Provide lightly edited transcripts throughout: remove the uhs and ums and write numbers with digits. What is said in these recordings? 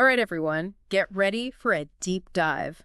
right, everyone, get ready for a deep dive.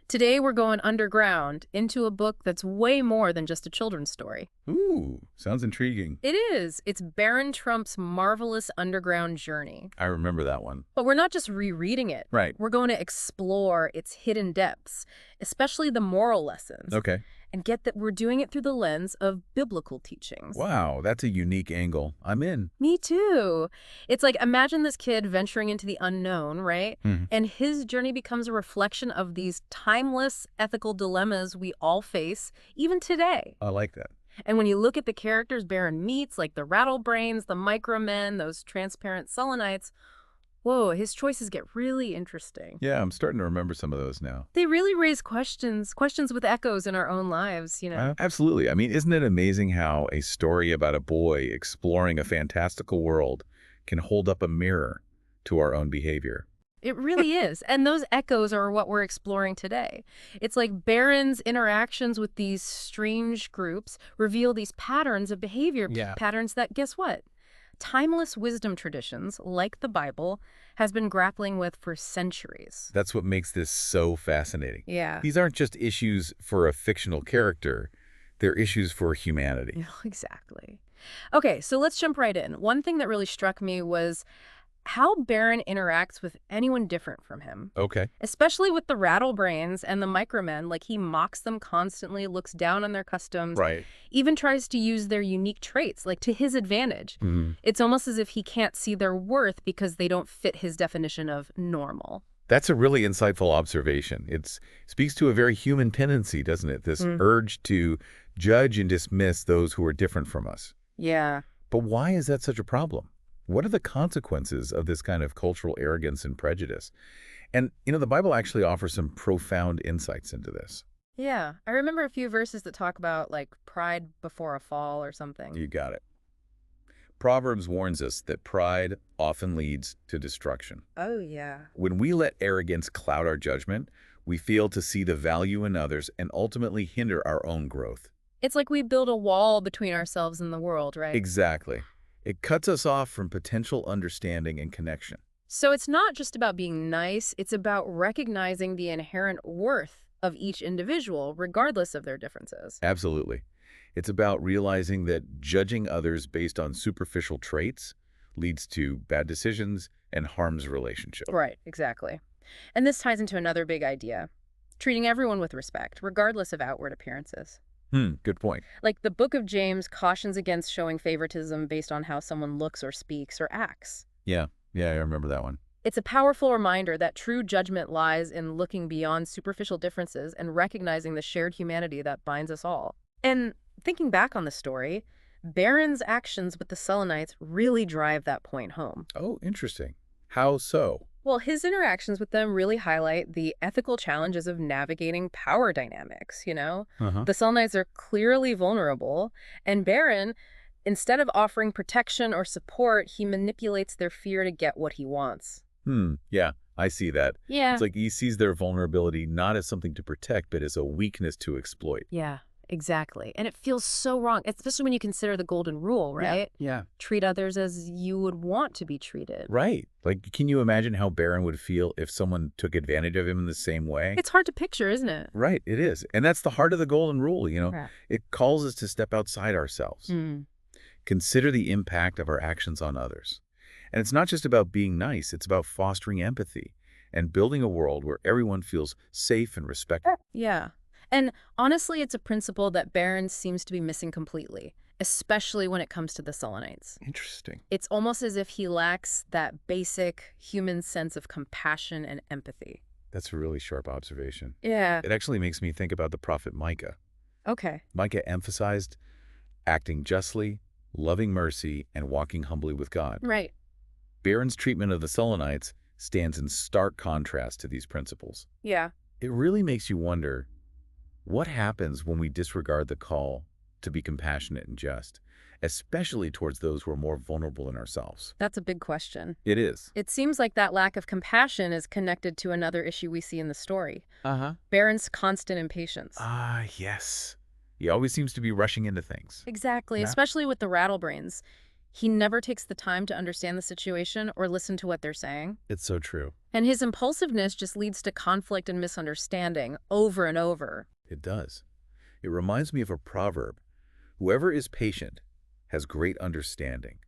Today we're going underground into a book that's way more than just a children's story. Ooh, sounds intriguing. It is. It's Baron Trump's Marvellous Underground Journey. I remember that one. But we're not just rereading it. Right. We're going to explore its hidden depths, especially the moral lessons. Okay. And get that we're doing it through the lens of biblical teachings. Wow, that's a unique angle. I'm in. Me too. It's like, imagine this kid venturing into the unknown, right? And his journey becomes a reflection of these timeless ethical dilemmas we all face, even today. I like that. And when you look at the characters Baron meets, like the Rattlebrains, the Micromen, those transparent Selenites, whoa, his choices get really interesting. Yeah, I'm starting to remember some of those now. They really raise questions with echoes in our own lives, you know? Absolutely. I mean, isn't it amazing how a story about a boy exploring a fantastical world can hold up a mirror to our own behavior? It really is. And those echoes are what we're exploring today. It's like Baron's interactions with these strange groups reveal these patterns of behavior, patterns that, guess what? Timeless wisdom traditions, like the Bible, has been grappling with for centuries. That's what makes this so fascinating. Yeah. These aren't just issues for a fictional character. They're issues for humanity. Exactly. Okay, so let's jump right in. One thing that really struck me was how Baron interacts with anyone different from him. Okay. Especially with the Rattlebrains and the Micromen. Like, he mocks them constantly, looks down on their customs, Right. even tries to use their unique traits, like, to his advantage. It's almost as if he can't see their worth because they don't fit his definition of normal. That's a really insightful observation. It speaks to a very human tendency, doesn't it? This urge to judge and dismiss those who are different from us. Yeah. But why is that such a problem? What are the consequences of this kind of cultural arrogance and prejudice? And, the Bible actually offers some profound insights into this. Yeah. I remember a few verses that talk about, like, pride before a fall or something. You got it. Proverbs warns us that pride often leads to destruction. Oh, yeah. When we let arrogance cloud our judgment, we fail to see the value in others and ultimately hinder our own growth. It's like we build a wall between ourselves and the world, right? Exactly. It cuts us off from potential understanding and connection. So it's not just about being nice, it's about recognizing the inherent worth of each individual, regardless of their differences. Absolutely. It's about realizing that judging others based on superficial traits leads to bad decisions and harms relationships. Right, exactly. And this ties into another big idea, treating everyone with respect, regardless of outward appearances. Good point. Like, the book of James cautions against showing favoritism based on how someone looks or speaks or acts. Yeah, I remember that one. It's a powerful reminder that true judgment lies in looking beyond superficial differences and recognizing the shared humanity that binds us all. And thinking back on the story, Baron's actions with the Selenites really drive that point home. Oh, interesting. How so? Well, his interactions with them really highlight the ethical challenges of navigating power dynamics, The Selenites are clearly vulnerable, and Baron, instead of offering protection or support, he manipulates their fear to get what he wants. Yeah, I see that. Yeah. It's like he sees their vulnerability not as something to protect, but as a weakness to exploit. Yeah, exactly. And it feels so wrong, especially when you consider the golden rule, right? Yeah. Treat others as you would want to be treated. Right. Like, can you imagine how Baron would feel if someone took advantage of him in the same way? It's hard to picture, isn't it? Right, it is. And that's the heart of the golden rule, Right. It calls us to step outside ourselves. Consider the impact of our actions on others. And it's not just about being nice, it's about fostering empathy and building a world where everyone feels safe and respected. Yeah. And honestly, it's a principle that Baron seems to be missing completely, especially when it comes to the Selenites. Interesting. It's almost as if he lacks that basic human sense of compassion and empathy. That's a really sharp observation. Yeah. It actually makes me think about the prophet Micah. Okay. Micah emphasized acting justly, loving mercy, and walking humbly with God. Right. Baron's treatment of the Selenites stands in stark contrast to these principles. Yeah. It really makes you wonder, what happens when we disregard the call to be compassionate and just, especially towards those who are more vulnerable in ourselves? That's a big question. It is. It seems like that lack of compassion is connected to another issue we see in the story. Uh-huh. Baron's constant impatience. Yes. He always seems to be rushing into things. Exactly, Yeah. especially with the Rattlebrains. He never takes the time to understand the situation or listen to what they're saying. It's so true. And his impulsiveness just leads to conflict and misunderstanding over and over. It does. It reminds me of a proverb. Whoever is patient has great understanding,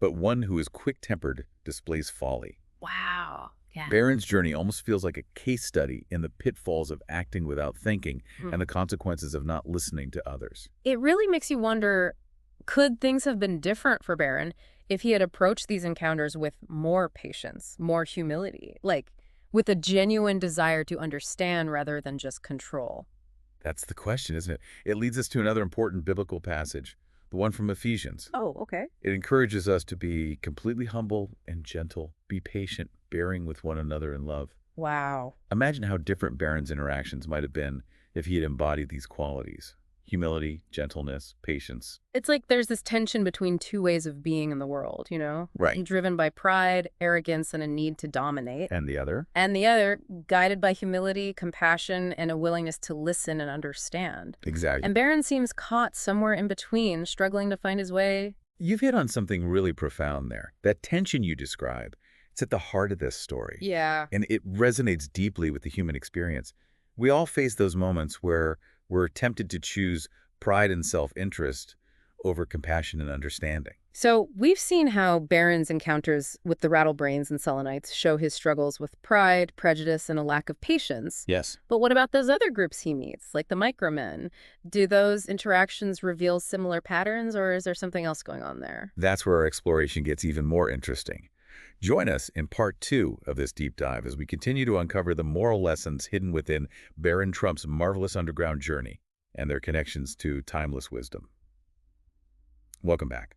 but one who is quick-tempered displays folly. Wow. Yeah. Barron's journey almost feels like a case study in the pitfalls of acting without thinking and the consequences of not listening to others. It really makes you wonder, could things have been different for Barron if he had approached these encounters with more patience, more humility, like with a genuine desire to understand rather than just control? That's the question, isn't it? It leads us to another important biblical passage, the one from Ephesians. Oh, okay. It encourages us to be completely humble and gentle, be patient, bearing with one another in love. Wow. Imagine how different Barron's interactions might have been if he had embodied these qualities: humility, gentleness, patience. It's like there's this tension between two ways of being in the world, you know? Right. Driven by pride, arrogance, and a need to dominate. And the other? And the other, guided by humility, compassion, and a willingness to listen and understand. Exactly. And Barron seems caught somewhere in between, struggling to find his way. You've hit on something really profound there. That tension you describe, it's at the heart of this story. Yeah. And it resonates deeply with the human experience. We all face those moments where we're tempted to choose pride and self-interest over compassion and understanding. So we've seen how Barron's encounters with the Rattlebrains and Selenites show his struggles with pride, prejudice, and a lack of patience. Yes. But what about those other groups he meets, like the Micromen? Do those interactions reveal similar patterns, or is there something else going on there? That's where our exploration gets even more interesting. Join us in part 2 of this deep dive as we continue to uncover the moral lessons hidden within Barron Trump's marvelous underground journey and their connections to timeless wisdom. Welcome back.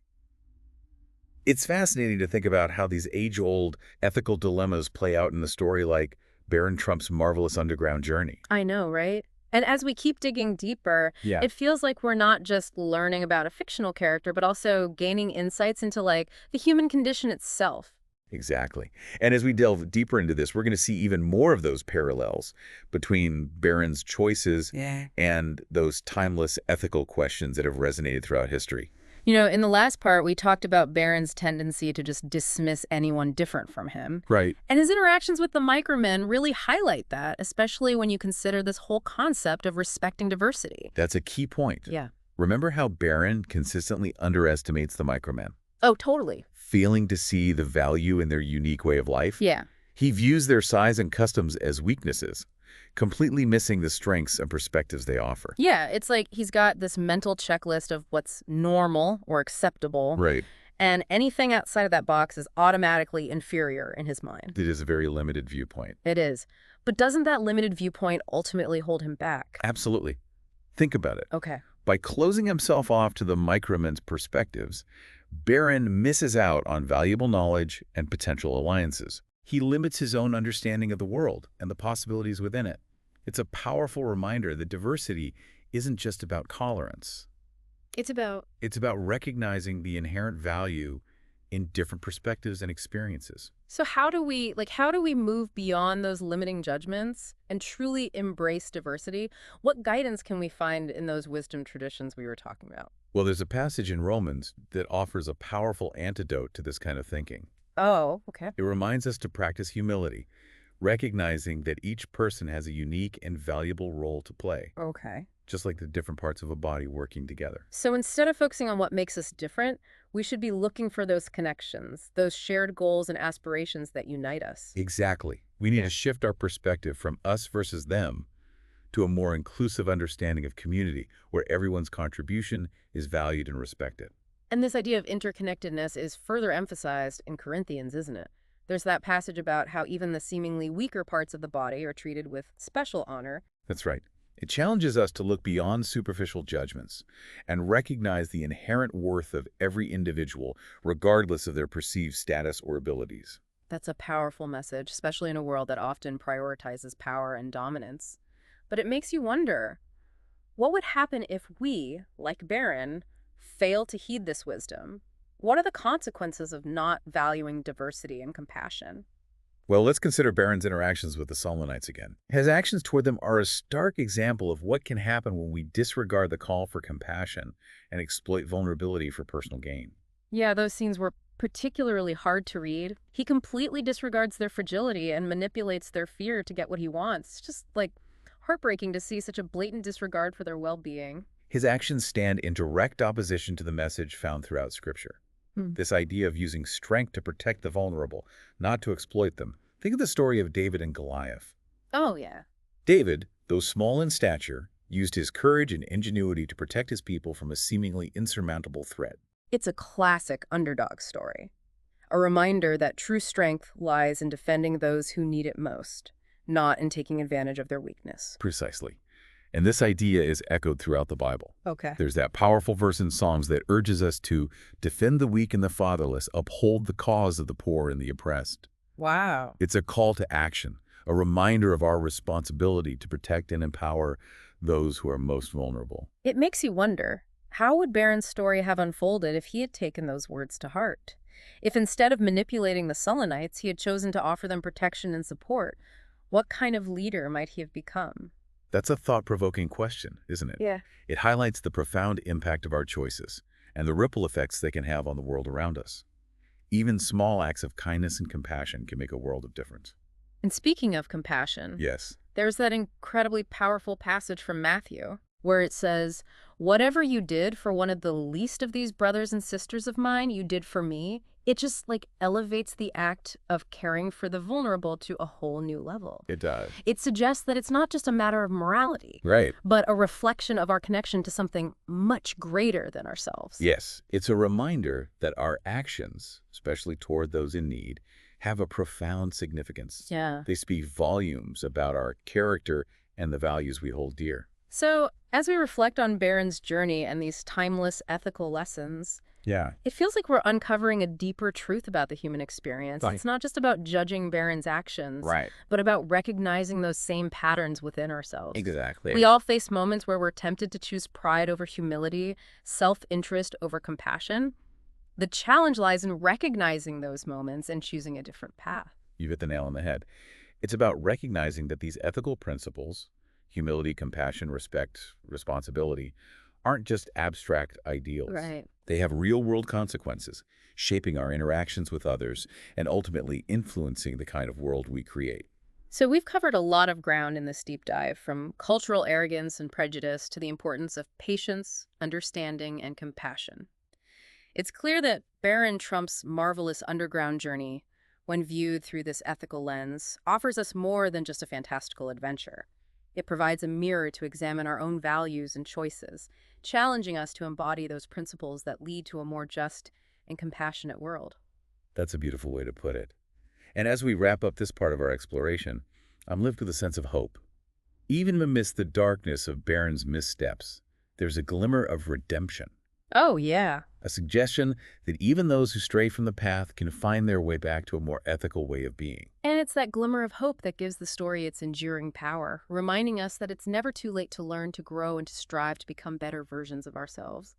It's fascinating to think about how these age-old ethical dilemmas play out in a story like Barron Trump's marvelous underground journey. I know, right? And as we keep digging deeper, it feels like we're not just learning about a fictional character, but also gaining insights into, like, the human condition itself. Exactly. And as we delve deeper into this, we're going to see even more of those parallels between Barron's choices and those timeless ethical questions that have resonated throughout history. You know, in the last part, we talked about Barron's tendency to just dismiss anyone different from him. Right. And his interactions with the Micromen really highlight that, especially when you consider this whole concept of respecting diversity. That's a key point. Yeah. Remember how Barron consistently underestimates the Micromen? Oh, totally. Failing to see the value in their unique way of life? Yeah. He views their size and customs as weaknesses, completely missing the strengths and perspectives they offer. Yeah, it's like he's got this mental checklist of what's normal or acceptable. Right. And anything outside of that box is automatically inferior in his mind. It is a very limited viewpoint. It is. But doesn't that limited viewpoint ultimately hold him back? Absolutely. Think about it. Okay. By closing himself off to the Micromen's perspectives, Barron misses out on valuable knowledge and potential alliances. He limits his own understanding of the world and the possibilities within it. It's a powerful reminder that diversity isn't just about tolerance. It's about recognizing the inherent value in different perspectives and experiences. So how do we move beyond those limiting judgments and truly embrace diversity? What guidance can we find in those wisdom traditions we were talking about? Well, there's a passage in Romans that offers a powerful antidote to this kind of thinking. Oh, okay. It reminds us to practice humility, recognizing that each person has a unique and valuable role to play. Okay. Just like the different parts of a body working together. So instead of focusing on what makes us different, we should be looking for those connections, those shared goals and aspirations that unite us. Exactly. We need to shift our perspective from us versus them to a more inclusive understanding of community where everyone's contribution is valued and respected. And this idea of interconnectedness is further emphasized in Corinthians, isn't it? There's that passage about how even the seemingly weaker parts of the body are treated with special honor. That's right. It challenges us to look beyond superficial judgments and recognize the inherent worth of every individual, regardless of their perceived status or abilities. That's a powerful message, especially in a world that often prioritizes power and dominance. But it makes you wonder, what would happen if we, like Barron, fail to heed this wisdom? What are the consequences of not valuing diversity and compassion? Well, let's consider Barron's interactions with the Solomonites again. His actions toward them are a stark example of what can happen when we disregard the call for compassion and exploit vulnerability for personal gain. Yeah, those scenes were particularly hard to read. He completely disregards their fragility and manipulates their fear to get what he wants. It's just, like, heartbreaking to see such a blatant disregard for their well-being. His actions stand in direct opposition to the message found throughout Scripture. Hmm. This idea of using strength to protect the vulnerable, not to exploit them. Think of the story of David and Goliath. Oh, yeah. David, though small in stature, used his courage and ingenuity to protect his people from a seemingly insurmountable threat. It's a classic underdog story. A reminder that true strength lies in defending those who need it most, not in taking advantage of their weakness. Precisely. And this idea is echoed throughout the Bible. Okay. There's that powerful verse in Psalms that urges us to defend the weak and the fatherless, uphold the cause of the poor and the oppressed. Wow. It's a call to action, a reminder of our responsibility to protect and empower those who are most vulnerable. It makes you wonder, how would Baron's story have unfolded if he had taken those words to heart? If instead of manipulating the Selenites, he had chosen to offer them protection and support, what kind of leader might he have become? That's a thought-provoking question, isn't it? Yeah. It highlights the profound impact of our choices and the ripple effects they can have on the world around us. Even small acts of kindness and compassion can make a world of difference. And speaking of compassion, Yes. there's that incredibly powerful passage from Matthew where it says, "Whatever you did for one of the least of these brothers and sisters of mine, you did for me." It just, like, elevates the act of caring for the vulnerable to a whole new level. It does. It suggests that it's not just a matter of morality, Right. but a reflection of our connection to something much greater than ourselves. Yes. It's a reminder that our actions, especially toward those in need, have a profound significance. Yeah. They speak volumes about our character and the values we hold dear. So, as we reflect on Baron's journey and these timeless ethical lessons, Yeah. it feels like we're uncovering a deeper truth about the human experience. Right. It's not just about judging Baron's actions, Right. but about recognizing those same patterns within ourselves. Exactly. We all face moments where we're tempted to choose pride over humility, self-interest over compassion. The challenge lies in recognizing those moments and choosing a different path. You hit the nail on the head. It's about recognizing that these ethical principles, humility, compassion, respect, responsibility, aren't just abstract ideals. Right. They have real-world consequences, shaping our interactions with others and ultimately influencing the kind of world we create. So we've covered a lot of ground in this deep dive, from cultural arrogance and prejudice to the importance of patience, understanding, and compassion. It's clear that Baron Trump's marvelous underground journey, when viewed through this ethical lens, offers us more than just a fantastical adventure. It provides a mirror to examine our own values and choices, challenging us to embody those principles that lead to a more just and compassionate world. That's a beautiful way to put it. And as we wrap up this part of our exploration, I'm left with a sense of hope. Even amidst the darkness of Baron's missteps, there's a glimmer of redemption. Oh, yeah. A suggestion that even those who stray from the path can find their way back to a more ethical way of being. And it's that glimmer of hope that gives the story its enduring power, reminding us that it's never too late to learn, to grow, and to strive to become better versions of ourselves.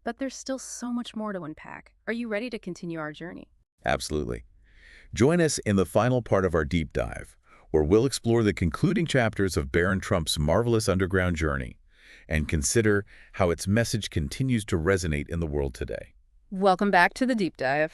But there's still so much more to unpack. Are you ready to continue our journey? Absolutely. Join us in the final part of our deep dive, where we'll explore the concluding chapters of Baron Trump's marvelous underground journey and consider how its message continues to resonate in the world today. Welcome back to the deep dive.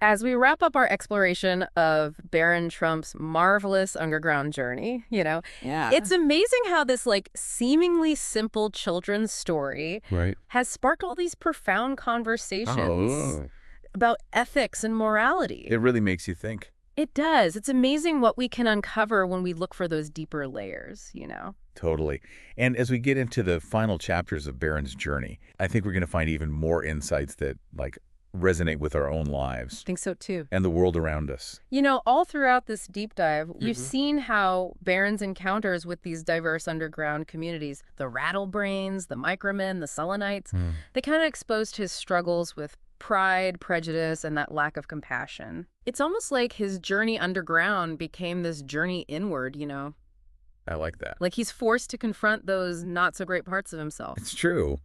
As we wrap up our exploration of Baron Trump's marvelous underground journey, it's amazing how this, like, seemingly simple children's story has sparked all these profound conversations about ethics and morality. It really makes you think. It does. It's amazing what we can uncover when we look for those deeper layers, Totally. And as we get into the final chapters of Baron's journey, I think we're going to find even more insights that, like, resonate with our own lives. I think so, too. And the world around us. All throughout this deep dive, we've seen how Baron's encounters with these diverse underground communities, the Rattlebrains, the Micromen, the Selenites, they kind of exposed his struggles with pride, prejudice, and that lack of compassion. It's almost like his journey underground became this journey inward, I like that. Like he's forced to confront those not-so-great parts of himself. It's true.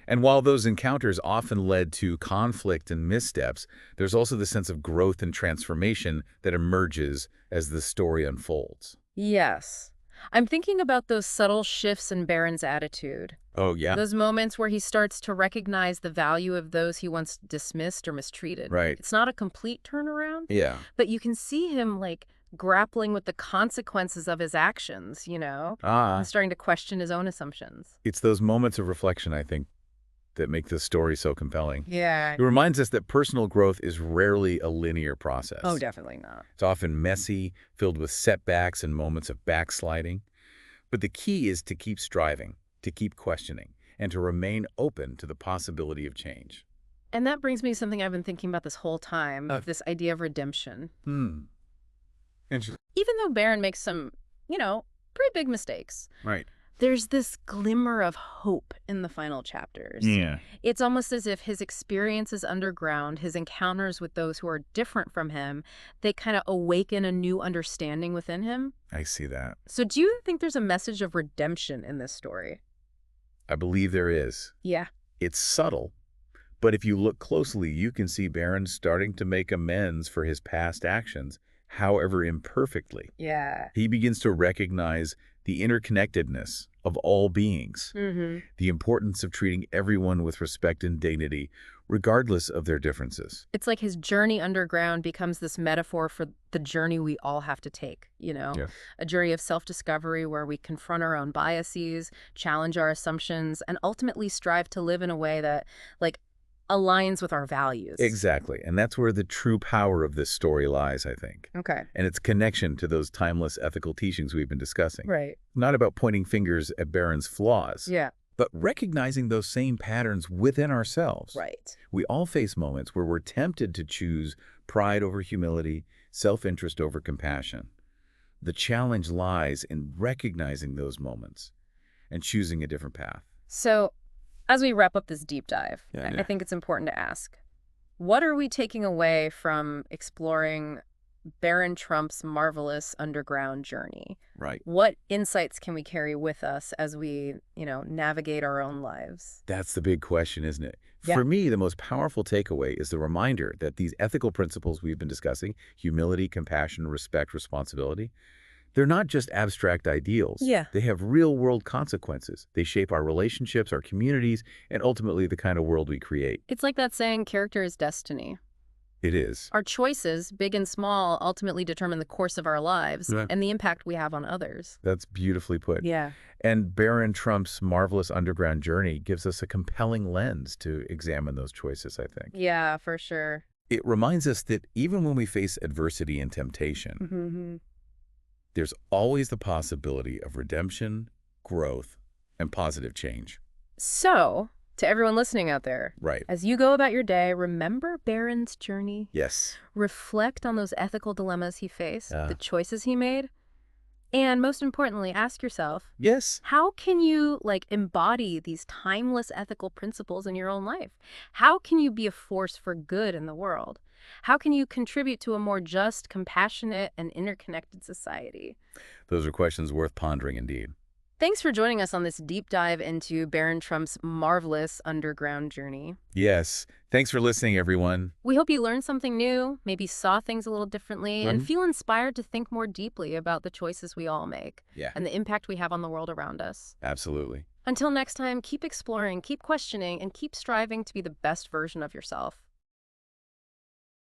And while those encounters often led to conflict and missteps, there's also the sense of growth and transformation that emerges as the story unfolds. Yes. I'm thinking about those subtle shifts in Baron's attitude. Oh, yeah. Those moments where he starts to recognize the value of those he once dismissed or mistreated. Right. It's not a complete turnaround, Yeah. but you can see him, like, grappling with the consequences of his actions, and starting to question his own assumptions. It's those moments of reflection, I think, that make this story so compelling. Yeah. It reminds us that personal growth is rarely a linear process. Oh, definitely not. It's often messy, filled with setbacks and moments of backsliding. But the key is to keep striving, to keep questioning, and to remain open to the possibility of change. And that brings me to something I've been thinking about this whole time, this idea of redemption. Interesting. Even though Baron makes some, pretty big mistakes. Right. There's this glimmer of hope in the final chapters. Yeah. It's almost as if his experiences underground, his encounters with those who are different from him, they kind of awaken a new understanding within him. I see that. So do you think there's a message of redemption in this story? I believe there is. Yeah. It's subtle, but if you look closely, you can see Baron starting to make amends for his past actions, however imperfectly. Yeah. He begins to recognize the interconnectedness of all beings, the importance of treating everyone with respect and dignity, regardless of their differences. It's like his journey underground becomes this metaphor for the journey we all have to take, Yeah. A journey of self-discovery where we confront our own biases, challenge our assumptions, and ultimately strive to live in a way that, aligns with our values. Exactly. And that's where the true power of this story lies, I think. Okay. And its connection to those timeless ethical teachings we've been discussing. Right. Not about pointing fingers at Baron's flaws. Yeah. But recognizing those same patterns within ourselves. Right. We all face moments where we're tempted to choose pride over humility, self-interest over compassion. The challenge lies in recognizing those moments and choosing a different path. So, as we wrap up this deep dive, Yeah. I think it's important to ask, what are we taking away from exploring Baron Trump's marvelous underground journey? Right. What insights can we carry with us as we, navigate our own lives? That's the big question, isn't it? Yeah. For me, the most powerful takeaway is the reminder that these ethical principles we've been discussing, humility, compassion, respect, responsibility, they're not just abstract ideals. Yeah. They have real-world consequences. They shape our relationships, our communities, and ultimately the kind of world we create. It's like that saying, character is destiny. It is. Our choices, big and small, ultimately determine the course of our lives and the impact we have on others. That's beautifully put. Yeah. And Baron Trump's marvelous underground journey gives us a compelling lens to examine those choices, I think. Yeah, for sure. It reminds us that even when we face adversity and temptation, there's always the possibility of redemption, growth, and positive change. So, to everyone listening out there, Right. as you go about your day, remember Baron's journey. Yes. Reflect on those ethical dilemmas he faced, the choices he made, and most importantly, ask yourself, Yes. how can you embody these timeless ethical principles in your own life? How can you be a force for good in the world? How can you contribute to a more just, compassionate, and interconnected society? Those are questions worth pondering indeed. Thanks for joining us on this deep dive into Baron Trump's marvelous underground journey. Yes. Thanks for listening, everyone. We hope you learned something new, maybe saw things a little differently, and feel inspired to think more deeply about the choices we all make and the impact we have on the world around us. Absolutely. Until next time, keep exploring, keep questioning, and keep striving to be the best version of yourself.